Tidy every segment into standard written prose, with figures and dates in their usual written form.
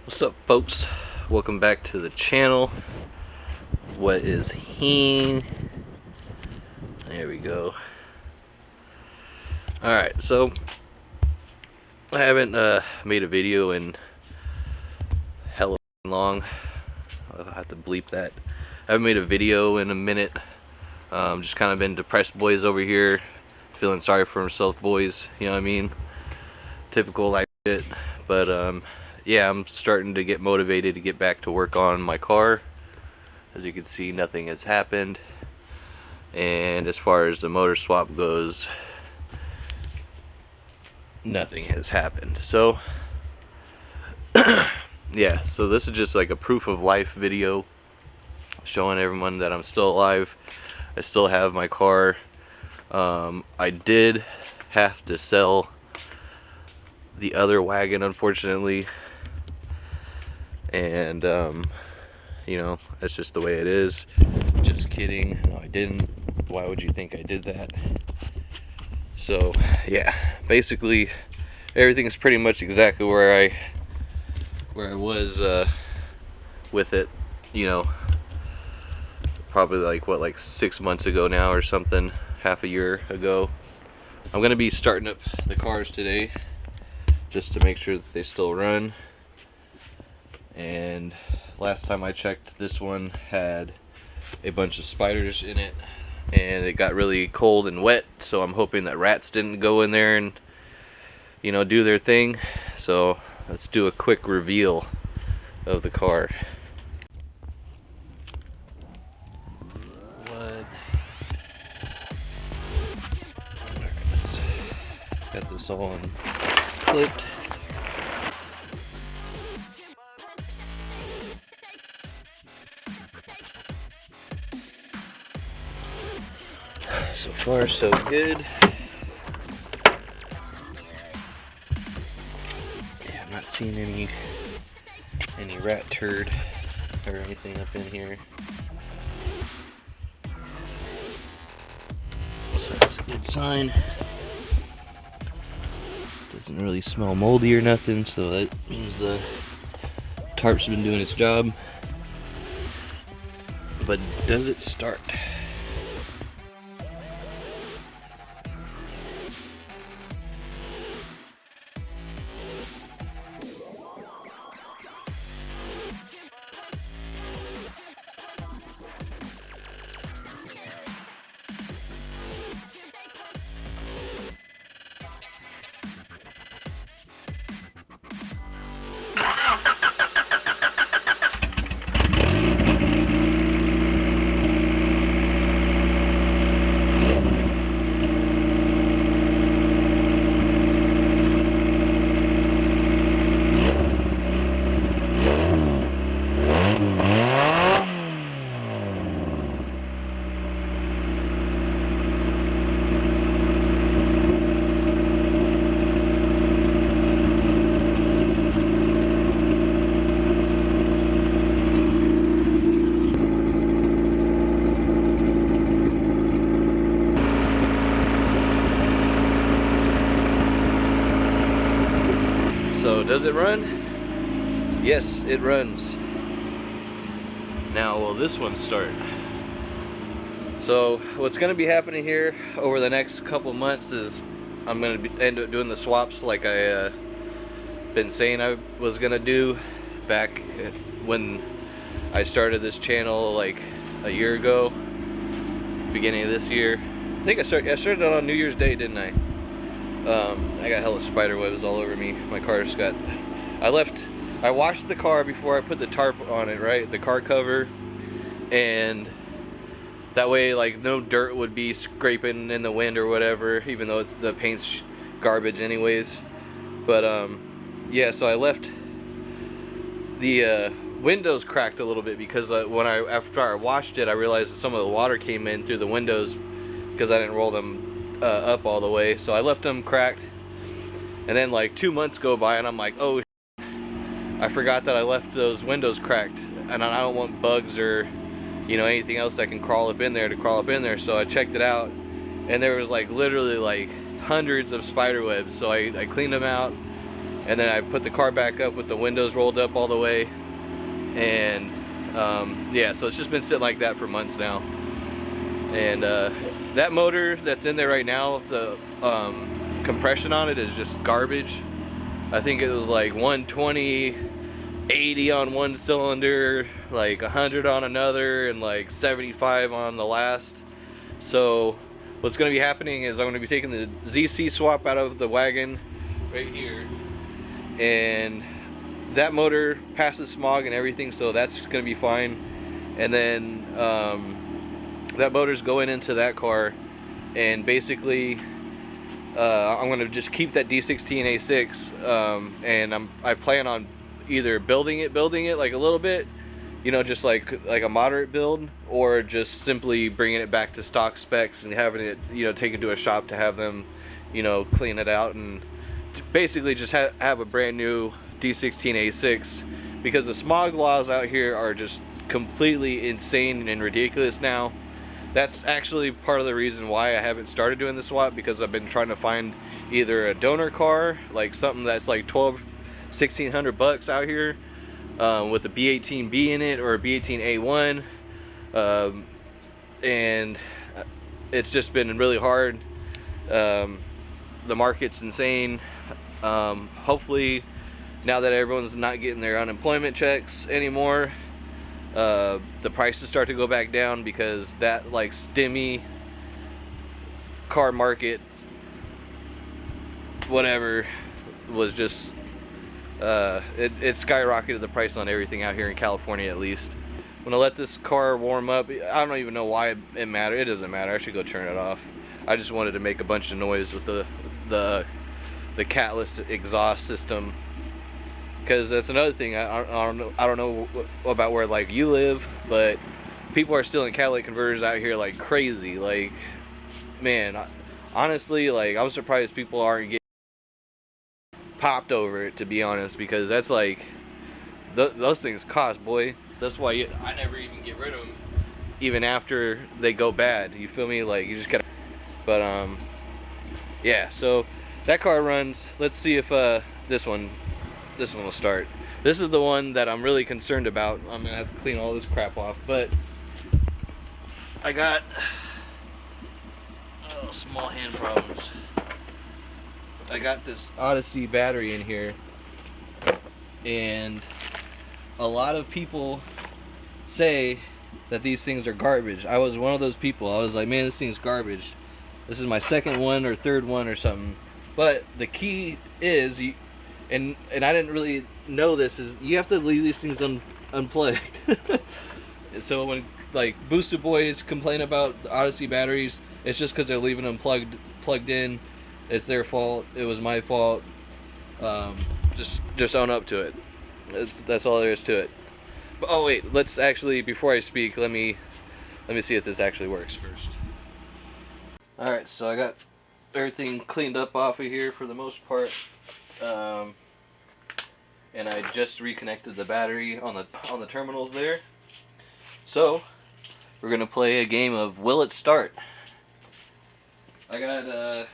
What's up, folks? Welcome back to the channel. What is heen? There we go. Alright, so I haven't made a video in hella long. I'll have to bleep that. I haven't made a video in a minute. Just kind of been depressed boys over here. Feeling sorry for himself boys, you know what I mean? Typical like shit. But yeah, I'm starting to get motivated to get back to work on my car. As you can see, nothing has happened. And as far as the motor swap goes, nothing has happened. So yeah, so this is just like a proof of life video showing everyone that I'm still alive. I still have my car. I did have to sell the other wagon, unfortunately, and you know, that's just the way it is. Just kidding. No, I didn't. Why would you think I did that? So yeah, basically everything is pretty much exactly where I was with it, you know, probably like 6 months ago now or something, half a year ago. I'm gonna be starting up the cars today just to make sure that they still run. And last time I checked, this one had a bunch of spiders in it, and it got really cold and wet, so I'm hoping that rats didn't go in there and, you know, do their thing. So let's do a quick reveal of the car. Got this all clipped. So far, so good. Yeah, I'm not seeing any rat turd or anything up in here. So that's a good sign. Doesn't really smell moldy or nothing, so that means the tarp's been doing its job. But does it start? So does it run? Yes, it runs. Now will this one start? So what's going to be happening here over the next couple months is I'm going to end up doing the swaps like I been saying I was going to do back when I started this channel like a year ago, beginning of this year. I think I started on New Year's Day, didn't I? I got hella spider webs all over me. My car just got... I washed the car before I put the tarp on it, right? The car cover. And that way, like, no dirt would be scraping in the wind or whatever, even though the paint's garbage anyways. But, yeah, so I left the windows cracked a little bit because after I washed it, I realized that some of the water came in through the windows because I didn't roll them up all the way, so I left them cracked. And then like 2 months go by and I'm like, oh shit, I forgot that I left those windows cracked, and I don't want bugs or, you know, anything else that can crawl up in there to crawl up in there. So I checked it out, and there was like literally like hundreds of spider webs. So I cleaned them out, and then I put the car back up with the windows rolled up all the way, and yeah, so it's just been sitting like that for months now. And that motor that's in there right now, the compression on it is just garbage. I think it was like 120, 80 on one cylinder, like 100 on another, and like 75 on the last. So what's going to be happening is I'm going to be taking the ZC swap out of the wagon right here, and that motor passes smog and everything, so that's going to be fine. And then that motor's going into that car, and basically I'm going to just keep that D16A6, and I plan on either building it like a little bit, you know, just like a moderate build, or just simply bringing it back to stock specs and having it, you know, taken to a shop to have them, you know, clean it out and basically just have a brand new D16A6, because the smog laws out here are just completely insane and ridiculous now. That's actually part of the reason why I haven't started doing the swap, because I've been trying to find either a donor car, like something that's like $1,600 out here, with a B18B in it, or a B18A1, and it's just been really hard. The market's insane. Hopefully, now that everyone's not getting their unemployment checks anymore, the prices start to go back down, because that like stimmy car market, whatever, was just it skyrocketed the price on everything out here in California, at least. I'm gonna let this car warm up. I don't even know why it matters. It doesn't matter. I should go turn it off. I just wanted to make a bunch of noise with the catless exhaust system, because that's another thing. I don't know about where like you live, but people are still in catalytic converters out here like crazy. Like, man, honestly, like, I'm surprised people aren't getting popped over it, to be honest, because that's like those things cost, boy. That's why I never even get rid of them, even after they go bad. You feel me? Like, you just gotta. But yeah. So that car runs. Let's see if this one will start. This is the one that I'm really concerned about. I'm gonna have to clean all this crap off, but I got small hand problems. I got this Odyssey battery in here, and a lot of people say that these things are garbage. I was one of those people. I was like, man, this thing's garbage. This is my second one or third one or something. But the key is, and I didn't really know this, is you have to leave these things unplugged. So when like Boosted Boys complain about the Odyssey batteries, it's just because they're leaving them plugged in. It's their fault. It was my fault. Just own up to it. That's all there is to it. But, oh wait, let's actually, before I speak, let me see if this actually works first. All right, so I got everything cleaned up off of here for the most part, and I just reconnected the battery on the terminals there. So we're gonna play a game of Will It Start? I got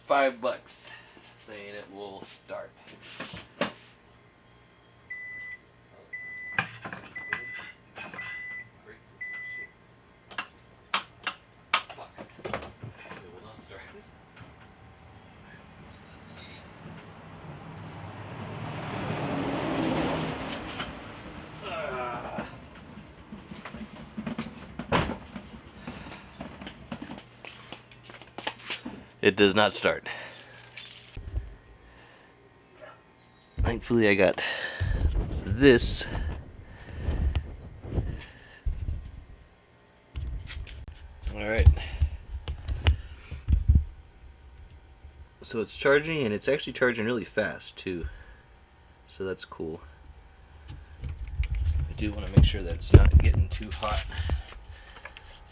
$5 saying it will start. It does not start. Thankfully I got this. Alright. So it's charging, and it's actually charging really fast too. So that's cool. I do want to make sure that it's not getting too hot,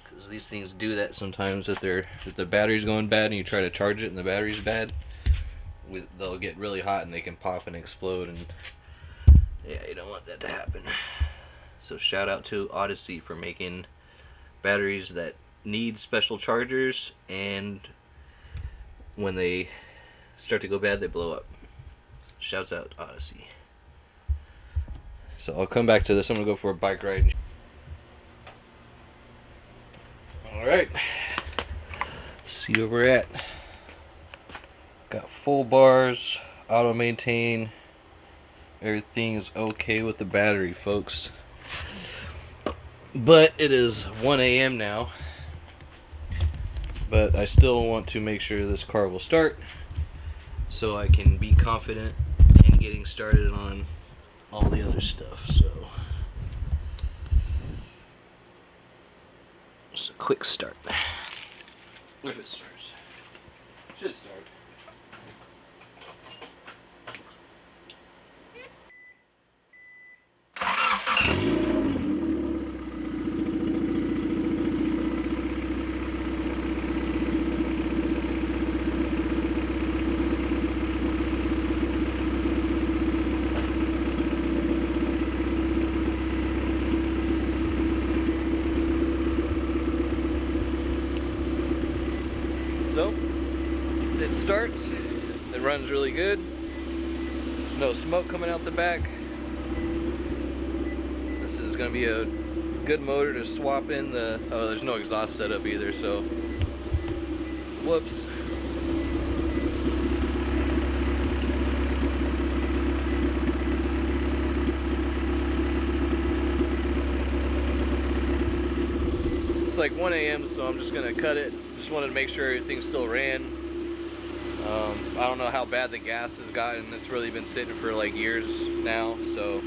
because these things do that sometimes. If the battery's going bad and you try to charge it and the battery's bad, they'll get really hot and they can pop and explode, and yeah, you don't want that to happen. So shout out to Odyssey for making batteries that need special chargers and when they start to go bad, they blow up. Shouts out Odyssey. So I'll come back to this. I'm gonna go for a bike ride. Alright. See where we're at. Got full bars, auto maintain. Everything is okay with the battery, folks. But it is 1 a.m. now. But I still want to make sure this car will start so I can be confident in getting started on all the other stuff. So just a quick start. If it starts. Should start. So, it starts, it runs really good, there's no smoke coming out the back. This is going to be a good motor to swap in the, oh, there's no exhaust setup either, so, whoops. It's like 1 a.m. so I'm just going to cut it. Just wanted to make sure everything still ran. I don't know how bad the gas has gotten. It's really been sitting for like years now, so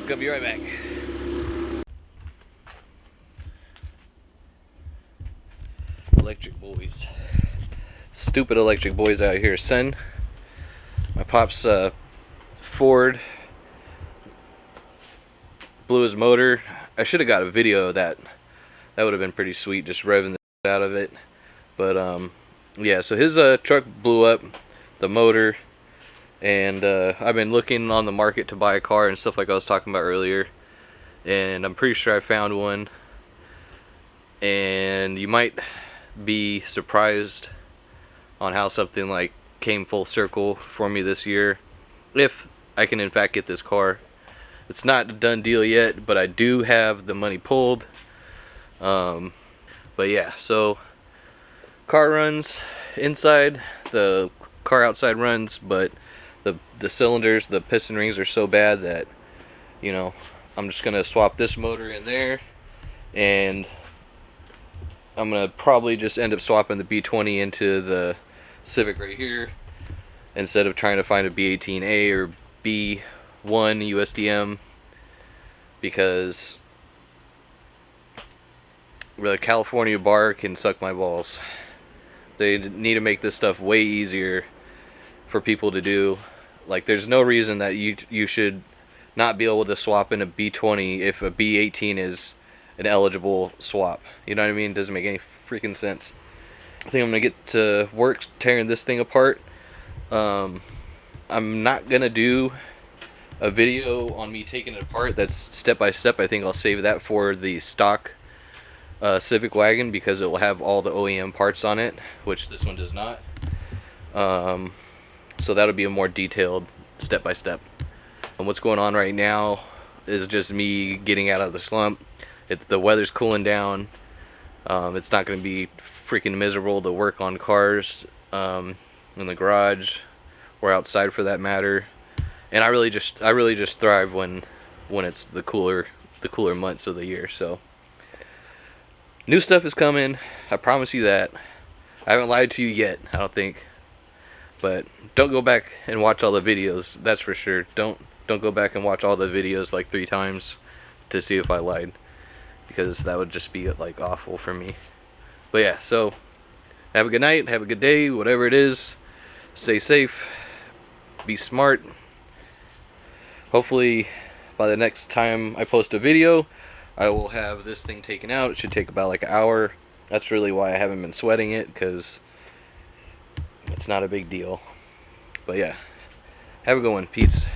gonna be right back. Electric boys. Stupid electric boys out here, son. My pop's Ford blew his motor. I should have got a video of that. That would have been pretty sweet, just revving the out of it. But yeah, so his truck blew up, the motor, and I've been looking on the market to buy a car and stuff like I was talking about earlier, and I'm pretty sure I found one. And you might be surprised on how something like came full circle for me this year, if I can in fact get this car. It's not a done deal yet, but I do have the money pulled. But yeah, so car runs inside, the car outside runs, but the cylinders, the piston rings are so bad that, you know, I'm just gonna swap this motor in there, and I'm gonna probably just end up swapping the B20 into the Civic right here instead of trying to find a B18A or B1 USDM, because the California bar can suck my balls. They need to make this stuff way easier for people to do. Like, there's no reason that you should not be able to swap in a B20 if a B18 is an eligible swap. You know what I mean? It doesn't make any freaking sense. I think I'm gonna get to work tearing this thing apart. I'm not gonna do a video on me taking it apart that's step by step. I think I'll save that for the stock Civic wagon, because it will have all the OEM parts on it, which this one does not. So that'll be a more detailed step by step. And what's going on right now is just me getting out of the slump. The weather's cooling down. It's not going to be freaking miserable to work on cars in the garage or outside for that matter. And I really just thrive when it's the cooler months of the year. So new stuff is coming. I promise you that. I haven't lied to you yet, I don't think. But don't go back and watch all the videos. That's for sure. Don't go back and watch all the videos like 3 times to see if I lied, because that would just be like awful for me. But yeah, so have a good night, have a good day, whatever it is. Stay safe, be smart. Hopefully by the next time I post a video, I will have this thing taken out. It should take about like an hour. That's really why I haven't been sweating it, because it's not a big deal. But yeah, have a good one. Peace.